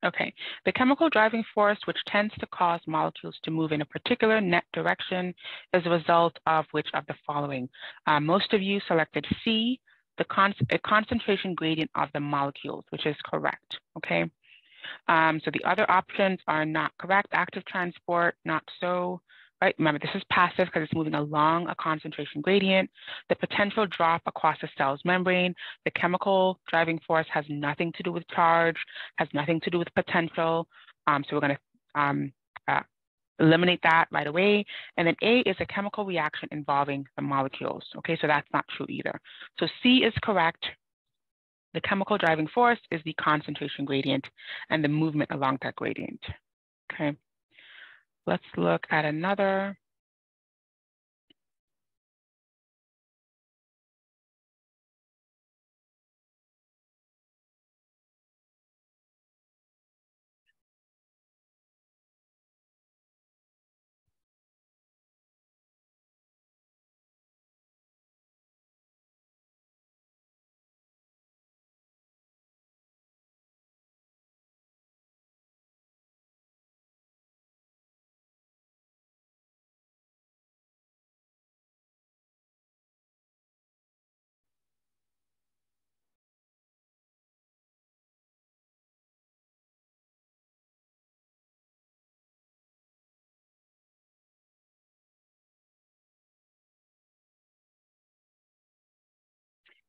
Okay, the chemical driving force which tends to cause molecules to move in a particular net direction is a result of which of the following? Most of you selected C, a concentration gradient of the molecules, which is correct, okay? So the other options are not correct. Active transport, not so, right? Remember, this is passive because it's moving along a concentration gradient. The potential drop across the cell's membrane. The chemical driving force has nothing to do with charge, has nothing to do with potential. So we're going to eliminate that right away. And then A is a chemical reaction involving the molecules. Okay, so that's not true either. So C is correct. The chemical driving force is the concentration gradient and the movement along that gradient. Okay, let's look at another.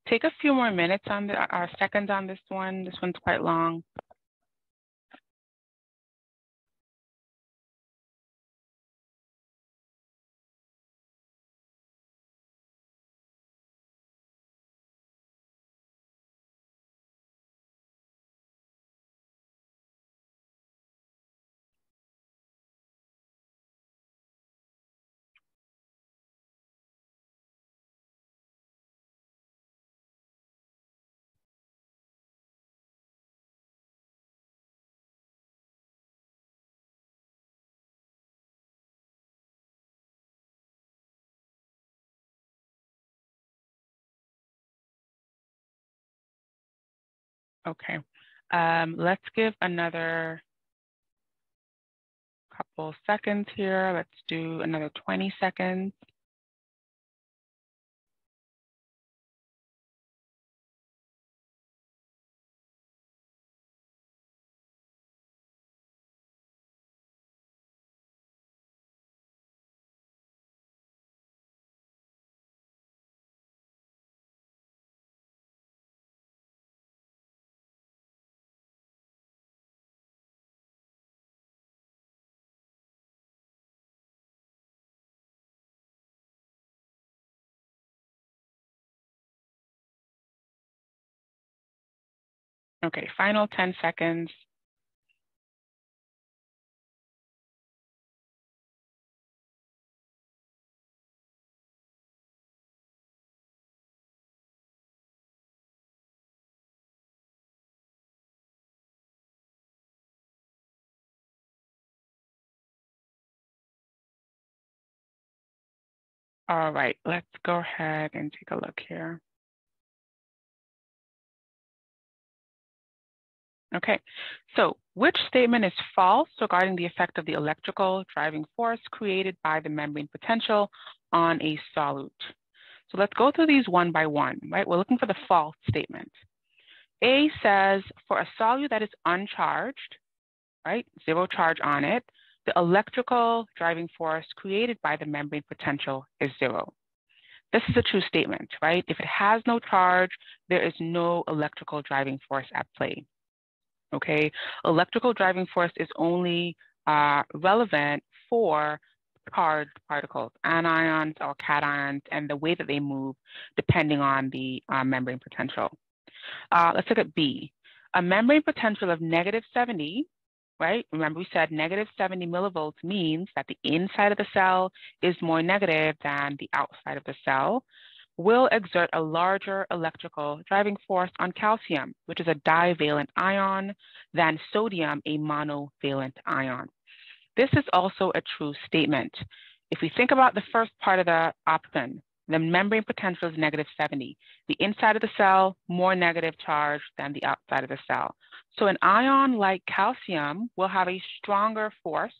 Take a few more minutes on seconds on this one. This one's quite long. Okay, let's give another couple seconds here. Let's do another 20 seconds. Okay, final 10 seconds. All right, let's go ahead and take a look here. Okay, so which statement is false regarding the effect of the electrical driving force created by the membrane potential on a solute? So let's go through these one by one, right? We're looking for the false statement. A says for a solute that is uncharged, right, zero charge on it, the electrical driving force created by the membrane potential is zero. This is a true statement, right? If it has no charge, there is no electrical driving force at play. Okay, electrical driving force is only relevant for charged particles, anions or cations, and the way that they move depending on the membrane potential. Let's look at B. A membrane potential of -70, right? Remember we said -70 millivolts means that the inside of the cell is more negative than the outside of the cell, will exert a larger electrical driving force on calcium, which is a divalent ion, than sodium, a monovalent ion. This is also a true statement. If we think about the first part of the option, the membrane potential is -70. The inside of the cell, more negative charge than the outside of the cell. So an ion like calcium will have a stronger force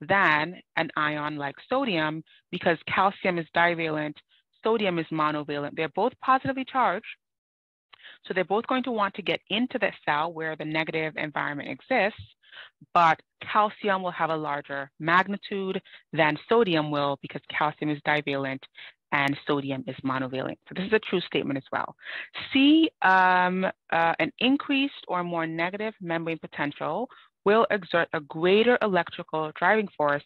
than an ion like sodium because calcium is divalent, sodium is monovalent. They're both positively charged, so they're both going to want to get into the cell where the negative environment exists, but calcium will have a larger magnitude than sodium will because calcium is divalent and sodium is monovalent. So this is a true statement as well. C, an increased or more negative membrane potential will exert a greater electrical driving force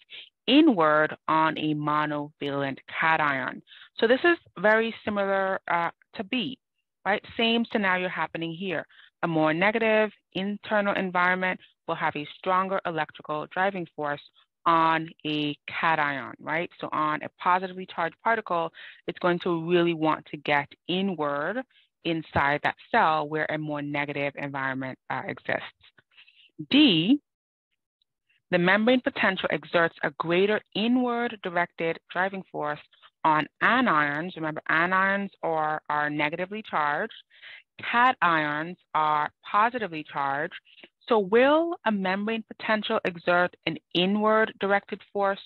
inward on a monovalent cation. So this is very similar to B, right? Same scenario happening here. A more negative internal environment will have a stronger electrical driving force on a cation, right? So on a positively charged particle, it's going to really want to get inward inside that cell where a more negative environment exists. D, the membrane potential exerts a greater inward directed driving force on anions. Remember, anions are negatively charged. Cations are positively charged. So will a membrane potential exert an inward directed force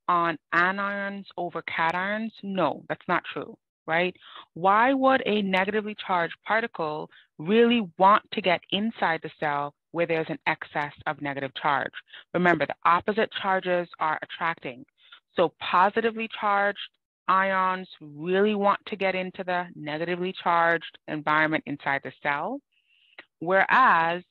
on anions over cations? No, that's not true, right? Why would a negatively charged particle really want to get inside the cell where there's an excess of negative charge? Remember, the opposite charges are attracting. So positively charged ions really want to get into the negatively charged environment inside the cell, whereas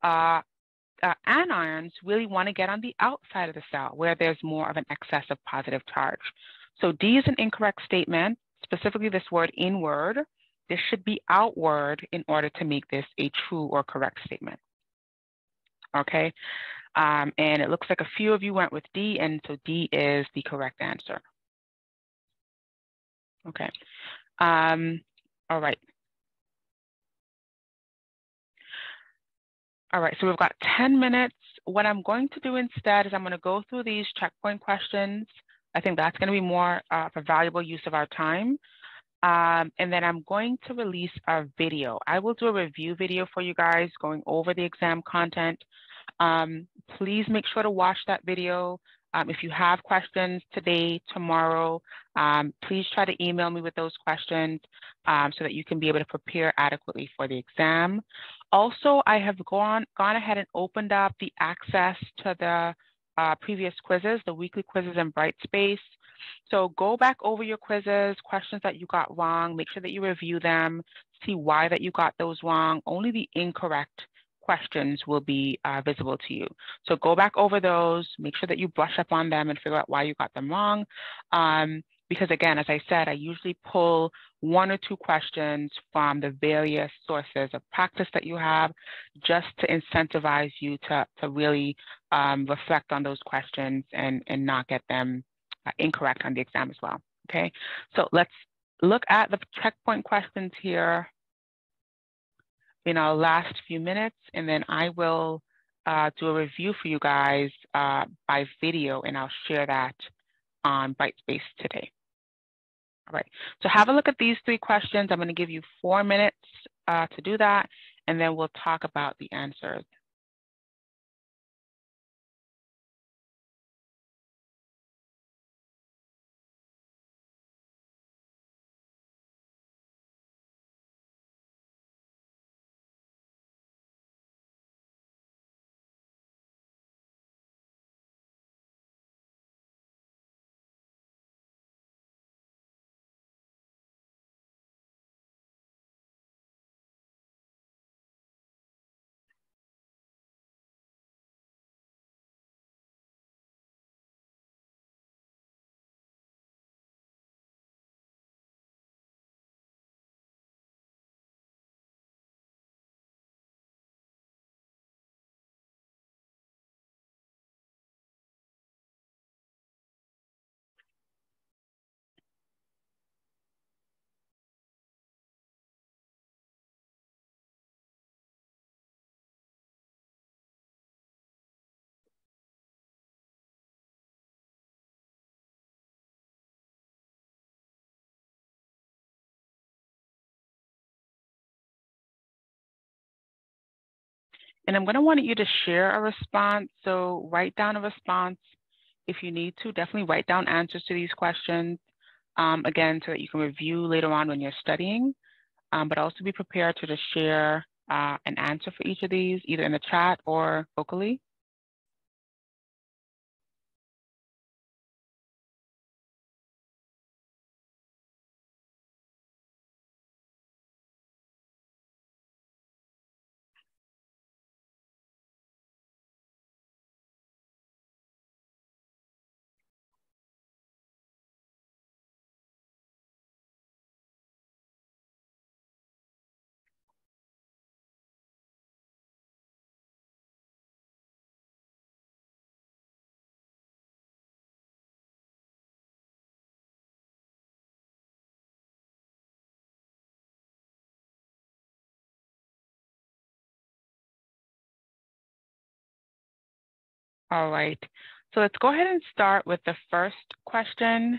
anions really want to get on the outside of the cell where there's more of an excess of positive charge. So D is an incorrect statement, specifically this word inward. This should be outward in order to make this a true or correct statement. Okay, and it looks like a few of you went with D, and so D is the correct answer. Okay, all right. All right, so we've got 10 minutes. What I'm going to do instead is I'm going to go through these checkpoint questions. I think that's going to be more of a valuable use of our time. And then I'm going to release a video. I will do a review video for you guys going over the exam content. Please make sure to watch that video. If you have questions today, tomorrow, please try to email me with those questions so that you can be able to prepare adequately for the exam. Also, I have gone ahead and opened up the access to the previous quizzes, the weekly quizzes in Brightspace. So go back over your quizzes, questions that you got wrong, make sure that you review them, see why that you got those wrong. Only the incorrect questions will be visible to you. So go back over those, make sure that you brush up on them and figure out why you got them wrong. Because again, as I said, I usually pull one or two questions from the various sources of practice that you have just to incentivize you to really reflect on those questions and not get them incorrect on the exam as well, okay? So let's look at the checkpoint questions here in our last few minutes, and then I will do a review for you guys by video, and I'll share that on Brightspace today. All right, so have a look at these three questions. I'm going to give you 4 minutes to do that, and then we'll talk about the answers. And I'm going to want you to share a response. So write down a response if you need to. Definitely write down answers to these questions, again, so that you can review later on when you're studying, but also be prepared to just share an answer for each of these, either in the chat or vocally. All right, so let's go ahead and start with the first question.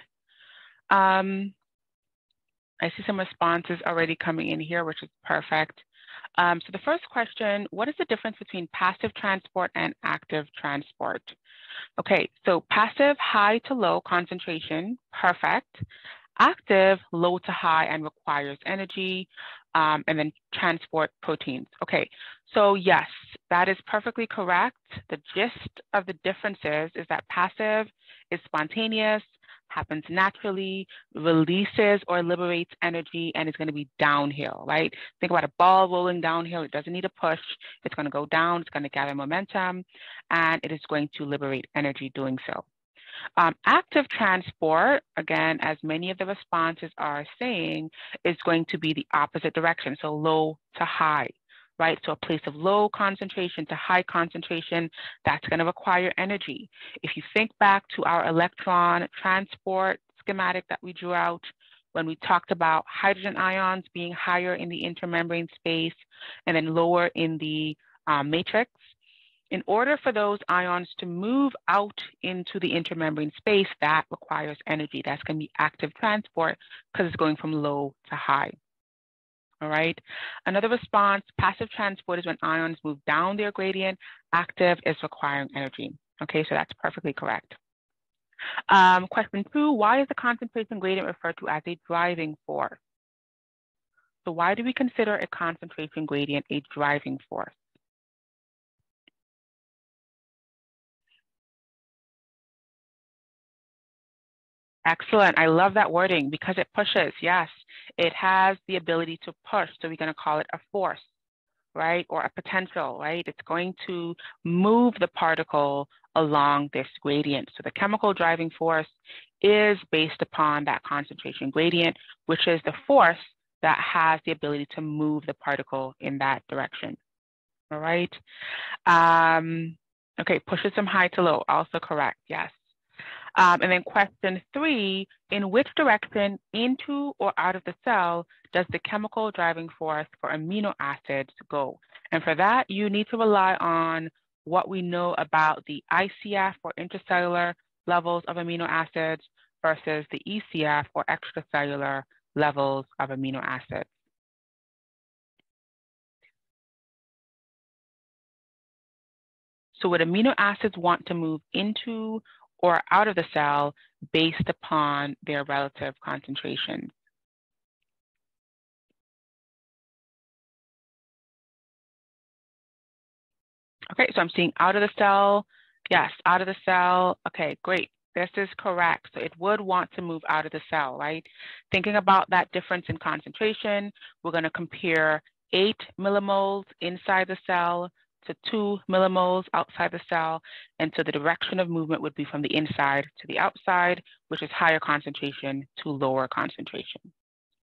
I see some responses already coming in here, which is perfect. So the first question, what is the difference between passive transport and active transport? Okay, so passive, high to low concentration, perfect. Active, low to high and requires energy, and then transport proteins. Okay, so yes, that is perfectly correct. The gist of the differences is that passive is spontaneous, happens naturally, releases or liberates energy, and is going to be downhill, right? Think about a ball rolling downhill. It doesn't need a push. It's going to go down. It's going to gather momentum, and it is going to liberate energy doing so. Active transport, again, as many of the responses are saying, is going to be the opposite direction, so low to high, right? So a place of low concentration to high concentration, that's going to require energy. If you think back to our electron transport schematic that we drew out, when we talked about hydrogen ions being higher in the intermembrane space and then lower in the matrix, in order for those ions to move out into the intermembrane space, that requires energy. That's going to be active transport because it's going from low to high. All right. Another response, passive transport is when ions move down their gradient. Active is requiring energy. Okay, so that's perfectly correct. Question 2, why is the concentration gradient referred to as a driving force? So why do we consider a concentration gradient a driving force? Excellent. I love that wording because it pushes. Yes, it has the ability to push. So we're going to call it a force, right? Or a potential, right? It's going to move the particle along this gradient. So the chemical driving force is based upon that concentration gradient, which is the force that has the ability to move the particle in that direction. All right. Okay, pushes from high to low, also correct, yes. And then question 3, in which direction, into or out of the cell, does the chemical driving force for amino acids go? And for that, you need to rely on what we know about the ICF or intracellular levels of amino acids versus the ECF or extracellular levels of amino acids. So would amino acids want to move into or out of the cell based upon their relative concentration? Okay, so I'm seeing out of the cell. Yes, out of the cell. Okay, great. This is correct. So it would want to move out of the cell, right? Thinking about that difference in concentration, we're going to compare 8 millimoles inside the cell to 2 millimoles outside the cell. And so the direction of movement would be from the inside to the outside, which is higher concentration to lower concentration.